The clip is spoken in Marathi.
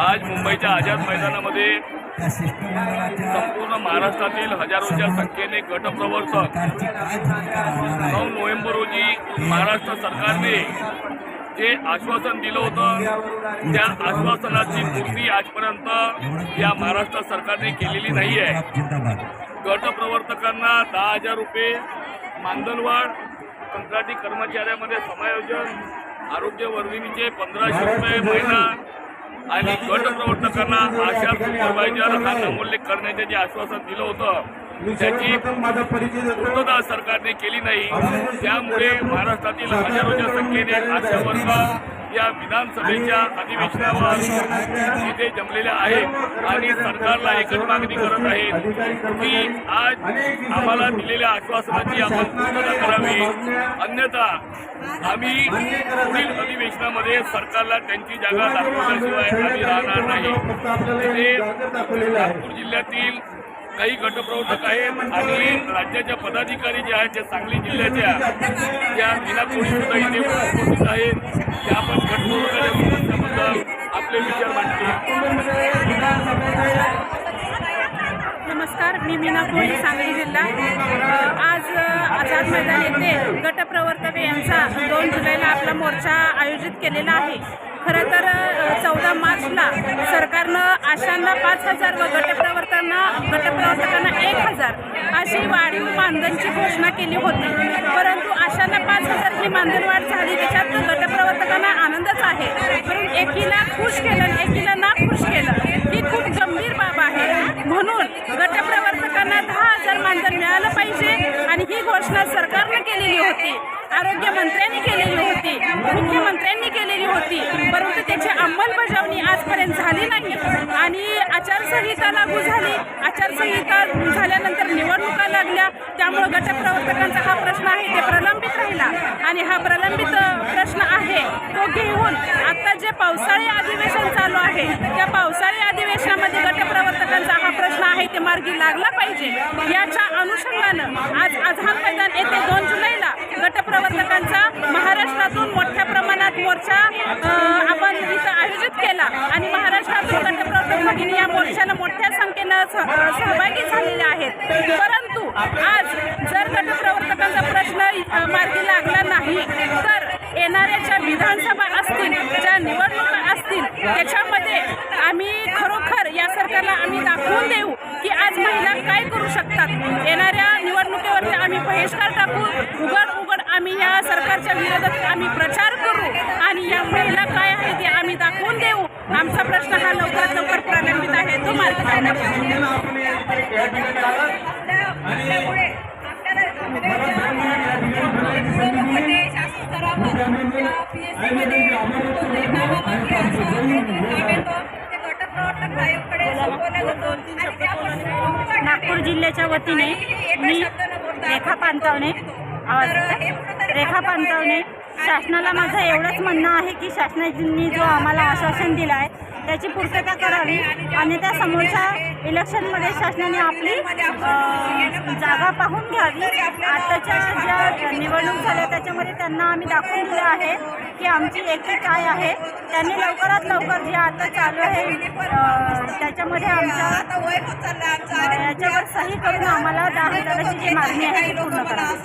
आज मुंबईच्या आझाद मैदानामध्ये संपूर्ण महाराष्ट्रातील हजारोच्या संख्येने गटप्रवर्तक 9 नोव्हेंबर रोजी महाराष्ट्र सरकारने जे आश्वासन दिलं होतं त्या आश्वासनाची पूर्ती आजपर्यंत या महाराष्ट्र सरकारने केलेली नाही आहे। गटप्रवर्तकांना 10,000 रुपये मानधनवाढ, कंत्राटी कर्मचाऱ्यामध्ये समायोजन, आरोग्य वर्धिनीचे 1500 रुपये महिना आणि गटप्रवर्तकांना आशा सुपरवायझर हा नामोल्लेख करण्याचे जे आश्वासन दिलं होतं त्याची पूर्तता सरकारने केली नाही। त्यामुळे महाराष्ट्रातील हजारोच्या संख्येने आशा वर्ग या विधानसभेच्या अधिवेशनावर इथे जमलेल्या आहेत आणि सरकारला एकच मागणी करत आहेत की आज आम्हाला दिलेल्या आश्वासनाची आपण पूर्तता करावी, अन्यथा आम्ही पुढील अधिवेशनामध्ये सरकारला त्यांची जागा दाखवल्याशिवाय आम्ही राहणार नाही। इथे नागपूर जिल्ह्यातील काही गटप्रवर्तक आहेत आणि राज्याच्या पदाधिकारी जे आहेत त्या सांगली जिल्ह्याच्या त्या मीना कोळी सुद्धा इथे उपस्थित आहेत। त्या आपण गटप्रवर्तकाच्या समस्याबद्दल आपले विचार मांडतील। नमस्कार, मी मीना कोळी, सांगली जिल्हा। आज आझाद मैदान येथे गटप्रवर्तक यांचा 2 जुलैला आपला मोर्चा आयोजित केलेला आहे। खरं तर 14 मार्चला सरकारनं आशांना 5,000 व गटप्रवर्तकांना 1,000 अशी वाढीव मानधनची घोषणा केली होती, परंतु आशांना 5,000 ही मानधनवाढ झाली। त्याच्यात गटप्रवर्तकांना आनंदच आहे, परंतु एकीला खुश केलं आणि एकीला ना खुश केलं ही खूप गंभीर बाब आहे। म्हणून गटप्रवर्तकांना 10,000 मानधन मिळालं पाहिजे आणि ही घोषणा सरकारनं केलेली होती, आरोग्यमंत्र्यांनी केलेली होती, मुख्यमंत्र्यांनी केलेली होती, परंतु त्याची अंमलबजावणी आजपर्यंत झाली नाही आणि आचारसंहिता लागू झाली। आचारसंहिता झाल्यानंतर निवडणुका लागल्या, त्यामुळे गटप्रवर्तकांचा हा प्रश्न आहे ते प्रलंबित राहिला आणि हा प्रलंबित प्रश्न आहे तो घेऊन आता जे पावसाळी अधिवेशन चालू आहे त्या पावसाळी अधिवेशनामध्ये गटप्रवर्तकांचा हा प्रश्न आहे ते मार्गी लागला पाहिजे। याच्या अनुषंगानं आज आझाद मैदान येथे 2 जुलैला गटप्रवर्तकांचा महाराष्ट्रातून मोठ्या प्रमाणात मोर्चा आपण इथं आयोजित केला आणि महाराष्ट्रातून गटप्रवर्तक भगिनी या मोर्चाला मोठ्या संख्येनं सहभागी झालेले आहेत। परंतु आज जर गटप्रवर्तकांचा प्रश्न मार्गी लागला नाही तर येणाऱ्या ज्या विधानसभा असतील, ज्या निवडणुका असतील, त्याच्यामध्ये आम्ही खरोखर या सरकारला आम्ही दाखवून देऊ की आज महिला काय करू शकतात। येणाऱ्या निवडणुकीवरती आम्ही बहिष्कार टाकू, उघड आम्ही या सरकारच्या विरोधात आम्ही प्रचार करू आणि या महिला काय आहे ते आम्ही दाखवून देऊ। आमचा प्रश्न हा लवकरात लवकर प्रलंबित आहे, तो मार्गी लागला पाहिजे। नागपूर जिल्ह्याच्या वतीने मी रेखा पानतावणे शासनाला माझं एवढंच म्हणणं आहे की शासनाने जो आम्हाला आश्वासन दिलं आहे त्याची पूर्तता करावी आणि त्या समोरच्या इलेक्शनमध्ये शासनाने आपली जागा पाहून घ्यावी। आताच्या ज्या निवडणूक झाल्या त्याच्यामध्ये त्यांना आम्ही दाखवून दिलं आहे की आमची एकी काय आहे। त्यांनी लवकरात लवकर जे आता चालू आहे त्याच्यामध्ये आमच्या याच्यावर सही करून आम्हाला 10,000ची जी मागणी आहे ती पूर्ण करावी।